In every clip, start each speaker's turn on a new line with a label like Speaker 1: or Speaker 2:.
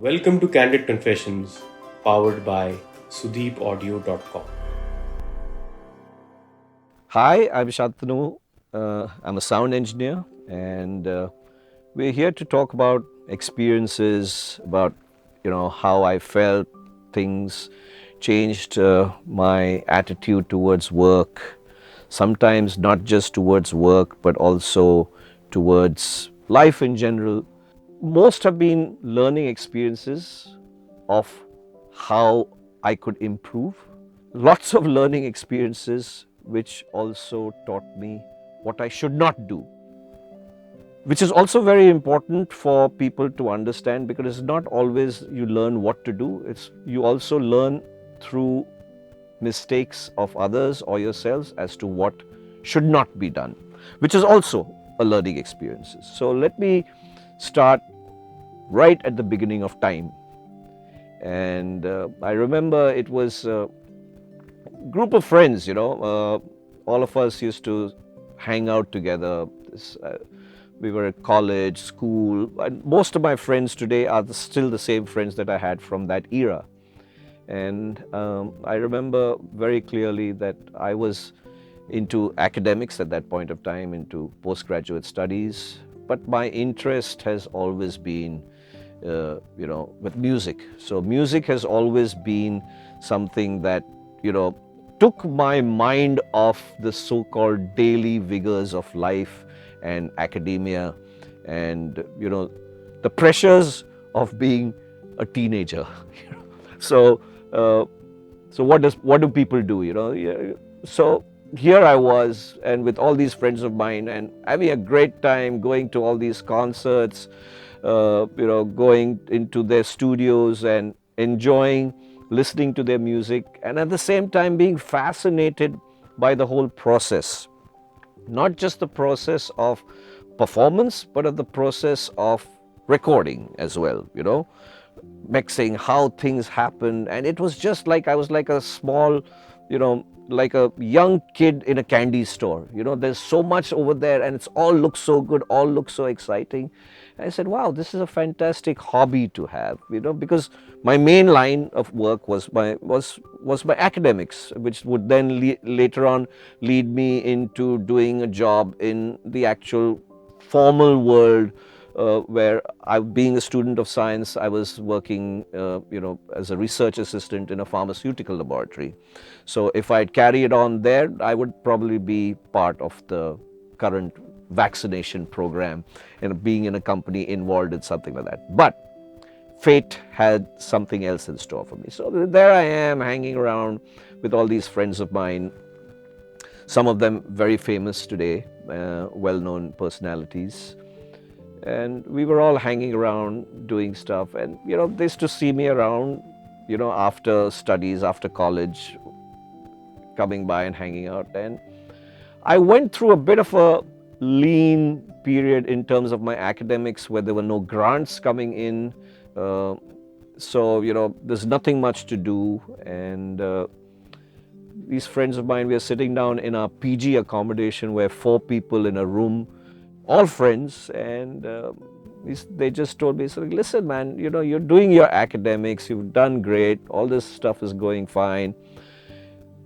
Speaker 1: Welcome to Candid Confessions, powered by sudeepaudio.com.
Speaker 2: Hi, I'm Shantanu. I'm a sound engineer, and we're here to talk about experiences, about how I felt things changed my attitude towards work. Sometimes not just towards work, but also towards life in general. Most have been learning experiences of how I could improve. Lots of learning experiences which also taught me what I should not do, which is also very important for people to understand, because it's not always you learn what to do, it's you also learn through mistakes of others or yourselves as to what should not be done, which is also a learning experience. So let me start right at the beginning of time. And I remember it was a group of friends, all of us used to hang out together. We were at college, school, and most of my friends today are still the same friends that I had from that era. And I remember very clearly that I was into academics at that point of time, into postgraduate studies, but my interest has always been with music. So music has always been something that, took my mind off the so-called daily vigors of life and academia and, the pressures of being a teenager. So, uh, so what do people do, Yeah. So here I was, and with all these friends of mine, and having a great time going to all these concerts, going into their studios and enjoying listening to their music, and at the same time being fascinated by the whole process. Not just the process of performance, but of the process of recording as well, mixing, how things happen. And it was just like I was like a small, like a young kid in a candy store. There's so much over there, and it's all looks so good, all looks so exciting. And I said, wow, this is a fantastic hobby to have, because my main line of work was my academics, which would then later on lead me into doing a job in the actual formal world, where being a student of science, I was working, as a research assistant in a pharmaceutical laboratory. So if I'd carried on there, I would probably be part of the current vaccination program and being in a company involved in something like that. But fate had something else in store for me. So there I am hanging around with all these friends of mine, some of them very famous today, well-known personalities. And we were all hanging around doing stuff, and they used to see me around, after studies, after college, coming by and hanging out. And I went through a bit of a lean period in terms of my academics, where there were no grants coming in, so there's nothing much to do. And these friends of mine, we are sitting down in a PG accommodation where 4 people in a room, all friends, and they just told me, so listen man, you're doing your academics, you've done great, all this stuff is going fine,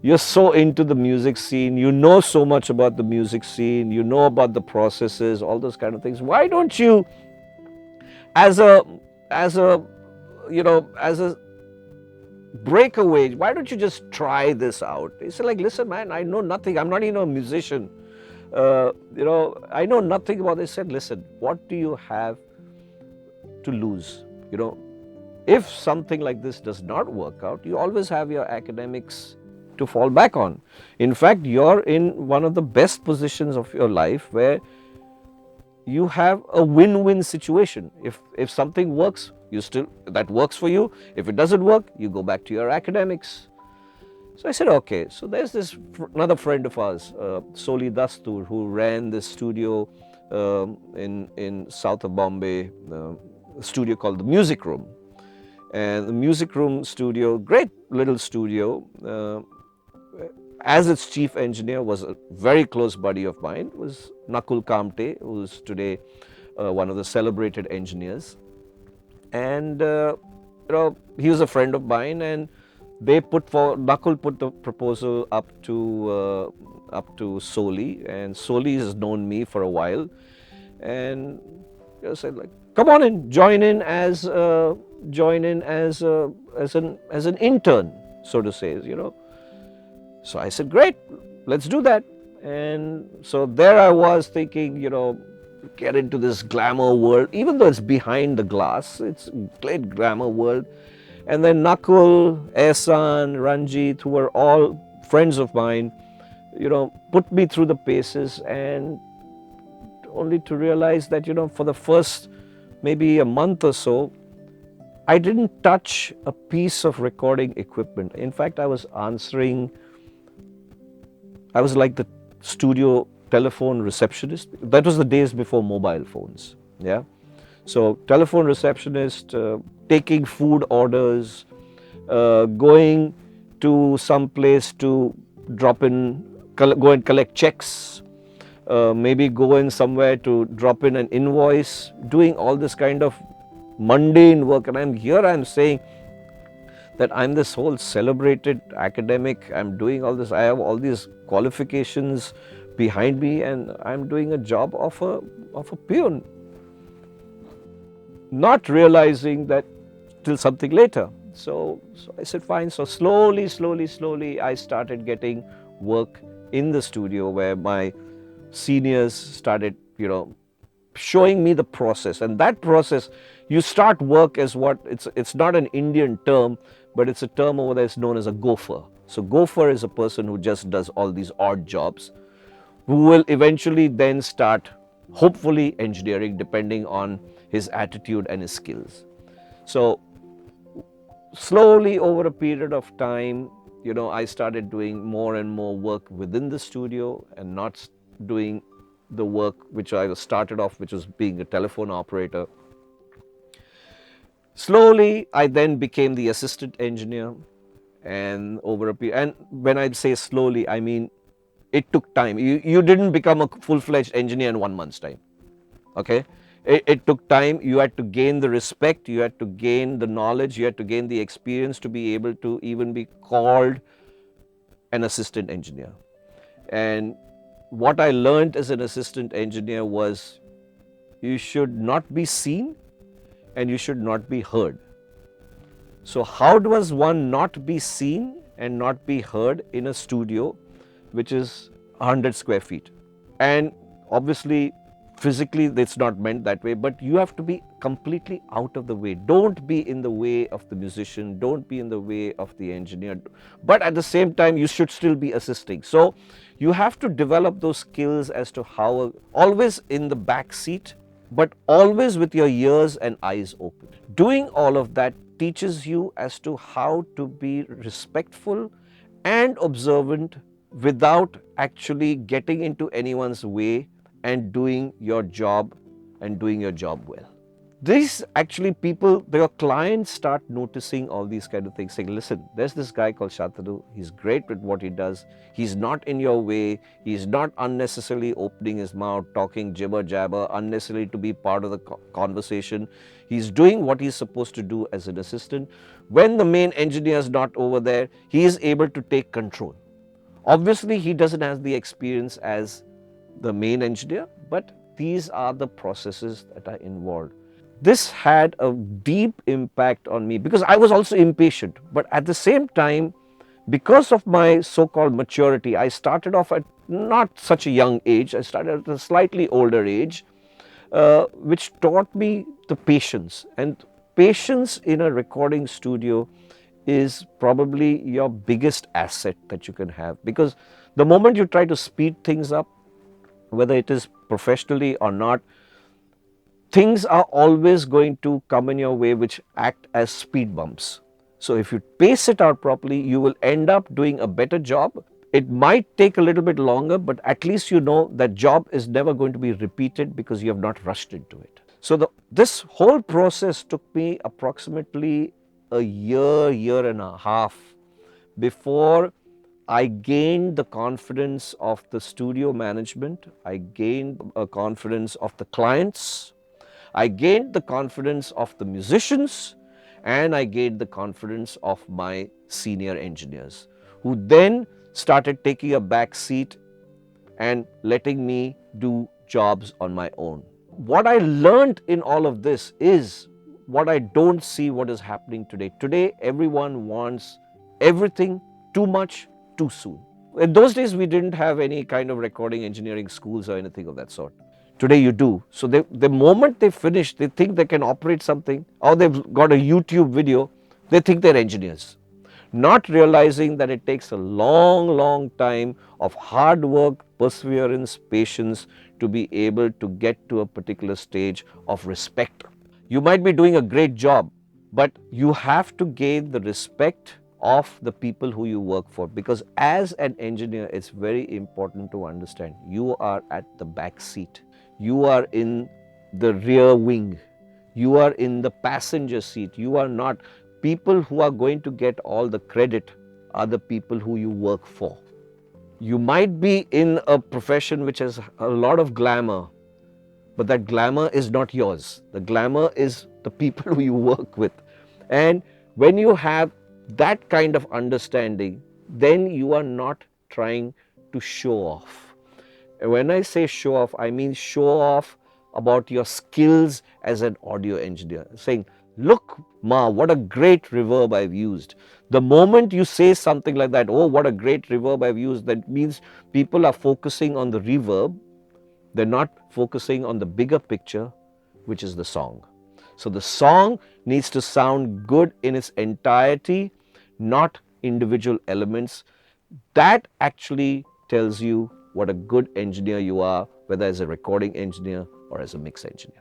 Speaker 2: you're so into the music scene, you know so much about the music scene, you know about the processes, all those kind of things. Why don't you, as a as a as a breakaway, why don't you just try this out? He said, listen man, I know nothing, I'm not even a musician, I know nothing about this. I said, listen, what do you have to lose? If something like this does not work out, you always have your academics to fall back on. In fact, you're in one of the best positions of your life, where you have a win-win situation. If something works, that works for you. If it doesn't work, you go back to your academics. So I said, okay. So there's another friend of ours, Soli Dastur, who ran this studio in south of Bombay, a studio called the Music Room. And the Music Room studio, great little studio. As its chief engineer was a very close buddy of mine, was Nakul Kamte, who's today one of the celebrated engineers. and he was a friend of mine, and they Nakul put the proposal up to Soli, and Soli has known me for a while, and said like, come on in, join in as an intern, so to say, So I said, great, let's do that. And so there I was thinking, get into this glamour world, even though it's behind the glass, it's a great glamour world. And then Nakul, Ehsan, Ranjit, who were all friends of mine, put me through the paces, and only to realize that, for the first maybe a month or so, I didn't touch a piece of recording equipment. In fact, I was like the studio telephone receptionist. That was the days before mobile phones. Yeah. So telephone receptionist, taking food orders, going to some place to go and collect checks, maybe go in somewhere to drop in an invoice, doing all this kind of mundane work. And I'm saying that I'm this whole celebrated academic, I'm doing all this, I have all these qualifications behind me, and I'm doing a job of a peon, not realizing that till something later. So I said, fine. So slowly, I started getting work in the studio, where my seniors started, showing me the process. And that process, you start work as it's not an Indian term, but it's a term over there, it's known as a gopher. So gopher is a person who just does all these odd jobs, who will eventually then start, hopefully, engineering, depending on his attitude and his skills. So slowly, over a period of time, I started doing more and more work within the studio, and not doing the work which I started off, which was being a telephone operator. Slowly, I then became the assistant engineer, and over a period, and when I say slowly, I mean it took time. You didn't become a full-fledged engineer in 1 month's time. Okay, it took time. You had to gain the respect, you had to gain the knowledge, you had to gain the experience to be able to even be called an assistant engineer. And what I learned as an assistant engineer was, you should not be seen and you should not be heard. So how does one not be seen and not be heard in a studio which is 100 square feet? And obviously, physically, it's not meant that way, but you have to be completely out of the way. Don't be in the way of the musician, don't be in the way of the engineer, but at the same time, you should still be assisting. So you have to develop those skills as to how, always in the back seat, but always with your ears and eyes open. Doing all of that teaches you as to how to be respectful and observant without actually getting into anyone's way, and doing your job well. These actually people, their clients start noticing all these kind of things, saying, listen, there's this guy called Shantanu, he's great with what he does, he's not in your way, he's not unnecessarily opening his mouth, talking jibber jabber, unnecessarily to be part of the conversation. He's doing what he's supposed to do as an assistant. When the main engineer is not over there, he is able to take control. Obviously, he doesn't have the experience as the main engineer, but these are the processes that are involved. This had a deep impact on me because I was also impatient, but at the same time, because of my so-called maturity, I started off at not such a young age, I started at a slightly older age, which taught me the patience. And patience in a recording studio is probably your biggest asset that you can have, because the moment you try to speed things up, whether it is professionally or not, things are always going to come in your way which act as speed bumps. So if you pace it out properly, you will end up doing a better job. It might take a little bit longer, but at least you know that job is never going to be repeated because you have not rushed into it. So this whole process took me approximately a year and a half before I gained the confidence of the studio management, I gained a confidence of the clients, I gained the confidence of the musicians and I gained the confidence of my senior engineers, who then started taking a back seat and letting me do jobs on my own. What I learned in all of this is what I don't see what is happening today. Today, everyone wants everything too much, too soon. In those days, we didn't have any kind of recording engineering schools or anything of that sort. Today you do. So the moment they finish, they think they can operate something, or they've got a YouTube video, they think they're engineers, not realizing that it takes a long, long time of hard work, perseverance, patience to be able to get to a particular stage of respect. You might be doing a great job, but you have to gain the respect of the people who you work for, because as an engineer, it's very important to understand you are at the back seat. You are in the rear wing. You are in the passenger seat. You are not. People who are going to get all the credit are the people who you work for. You might be in a profession which has a lot of glamour, but that glamour is not yours. The glamour is the people who you work with. And when you have that kind of understanding, then you are not trying to show off. When I say show off, I mean show off about your skills as an audio engineer. Saying, look, Ma, what a great reverb I've used. The moment you say something like that, oh, what a great reverb I've used, that means people are focusing on the reverb. They're not focusing on the bigger picture, which is the song. So the song needs to sound good in its entirety, not individual elements. That actually tells you what a good engineer you are, whether as a recording engineer or as a mix engineer.